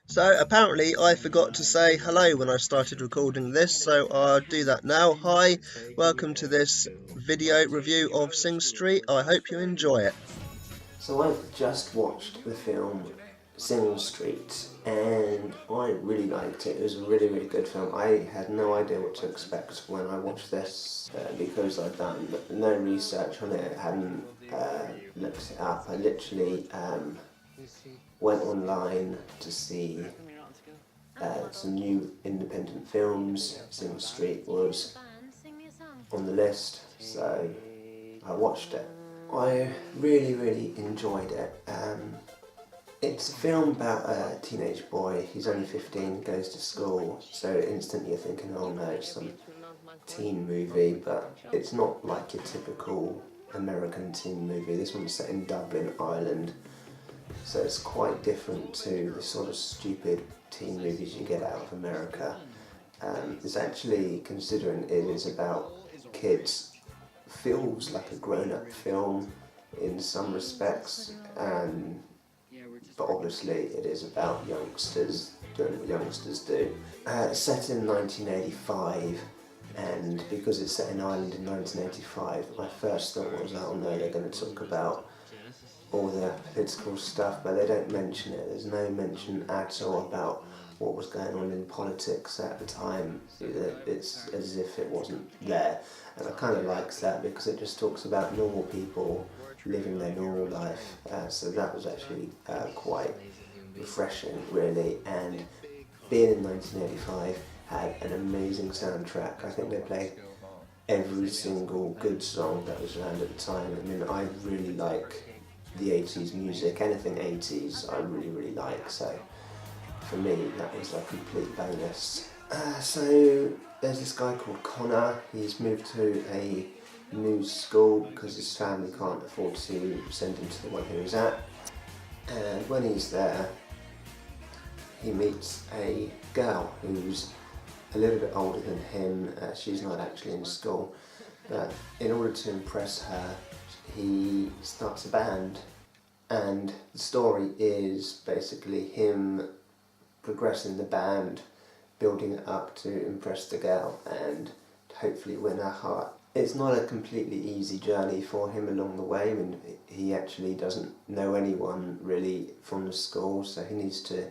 So apparently I forgot to say hello when I started recording this, so I'll do that now. Hi, welcome to this video review of Sing Street. I hope you enjoy it. So I've just watched the film Sing Street and I really liked it. It was a really good film. I had no idea what to expect when I watched this because I'd done no research on it, hadn't looked it up. I literally went online to see some new independent films. Sing Street was on the list, so I watched it. I really enjoyed it. It's a film about a teenage boy. He's only 15, goes to school, so instantly you're thinking, oh no, it's some teen movie, but it's not like your typical American teen movie. This one's set in Dublin, Ireland, so it's quite different to the sort of stupid teen movies you get out of America. It's actually, considering it is about kids, feels like a grown-up film in some respects, but obviously it is about youngsters doing what youngsters do. It's set in 1985, and because it's set in Ireland in 1985, my first thought was, oh no, they're going to talk about all the political stuff, but they don't mention it. There's no mention at all about what was going on in politics at the time. It's as if it wasn't there, and I kind of like that because it just talks about normal people living their normal life, so that was actually quite refreshing really. And being in 1985 had an amazing soundtrack. I think they played every single good song that was around at the time. I mean, I really like the 80s music, anything 80s I really like, so for me that was a complete bonus. So there's this guy called Connor. He's moved to a new school because his family can't afford to send him to the one he was at, and when he's there he meets a girl who's a little bit older than him. She's not actually in school, but in order to impress her he starts a band, and the story is basically him progressing the band, building it up to impress the girl and hopefully win her heart. It's not a completely easy journey for him along the way. I mean, he actually doesn't know anyone really from the school, so he needs to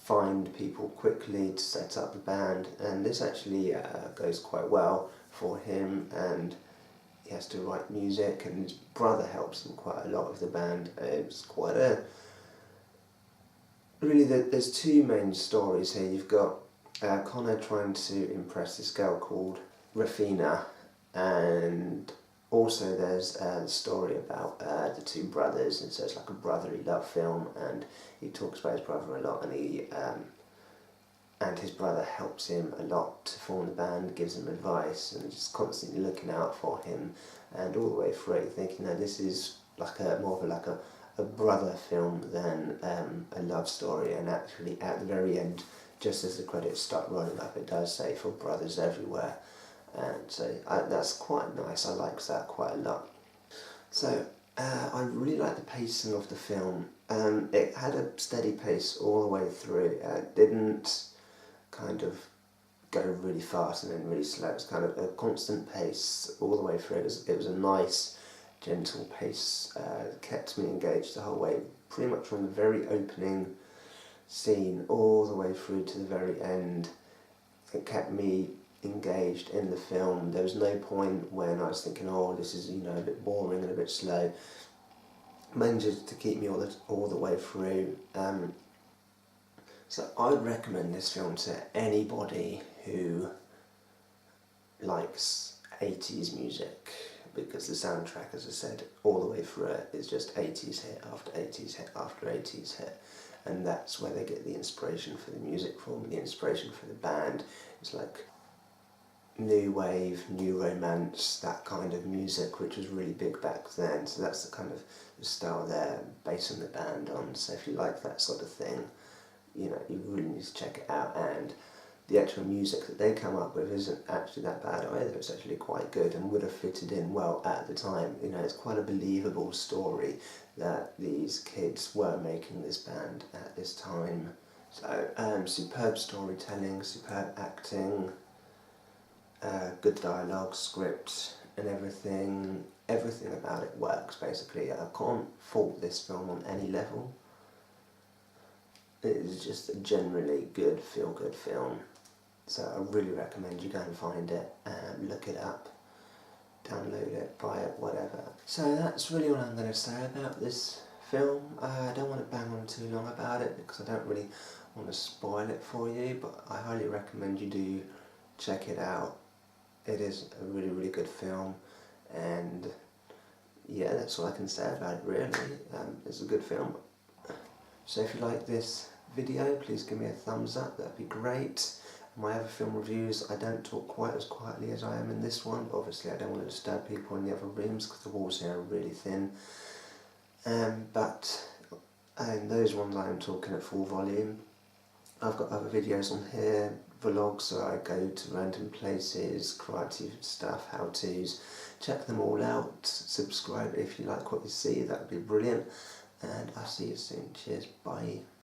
find people quickly to set up the band, and this actually goes quite well for him, and he has to write music, and his brother helps him quite a lot with the band. It's quite a... Really, there's two main stories here. You've got Connor trying to impress this girl called Rafina, and also there's the story about the two brothers, and so it's like a brotherly love film, and he talks about his brother a lot, and his brother helps him a lot to form the band, gives him advice, and just constantly looking out for him, and all the way through it, thinking that this is like more of a brother film than a love story. And actually at the very end, just as the credits start rolling up, it does say for brothers everywhere, and so that's quite nice. I like that quite a lot. So I really like the pacing of the film. It had a steady pace all the way through. It didn't kind of go really fast and then really slow. It was kind of a constant pace all the way through. It was a nice, gentle pace. Kept me engaged the whole way, pretty much from the very opening scene all the way through to the very end. It kept me engaged in the film. There was no point when I was thinking, oh, this is a bit boring and a bit slow. Managed to keep me all the way through. So I would recommend this film to anybody who likes 80s music, because the soundtrack, as I said, all the way through it is just 80s hit after 80s hit after 80s hit, and that's where they get the inspiration for the music from, the inspiration for the band. It's like new wave, new romance, that kind of music, which was really big back then, so that's the kind of the style they're basing the band on. So if you like that sort of thing, you really need to check it out. And the actual music that they come up with isn't actually that bad either. It's actually quite good and would have fitted in well at the time. It's quite a believable story that these kids were making this band at this time So superb storytelling, superb acting, good dialogue, script, and everything. Everything about it works basically. I can't fault this film on any level. It is just a generally good, feel-good film. So I really recommend you go and find it, look it up, download it, buy it, whatever. So that's really all I'm going to say about this film. I don't want to bang on too long about it because I don't really want to spoil it for you, but I highly recommend you do check it out. It is a really, really good film, and yeah, that's all I can say about it really. It's a good film. So if you like this video, please give me a thumbs up, that'd be great. My other film reviews, I don't talk quite as quietly as I am in this one, but obviously I don't want to disturb people in the other rooms because the walls here are really thin. But in those ones I am talking at full volume. I've got other videos on here, vlogs where I go to random places, karate stuff, how-tos. Check them all out, subscribe if you like what you see, that would be brilliant. And I'll see you soon. Cheers, bye.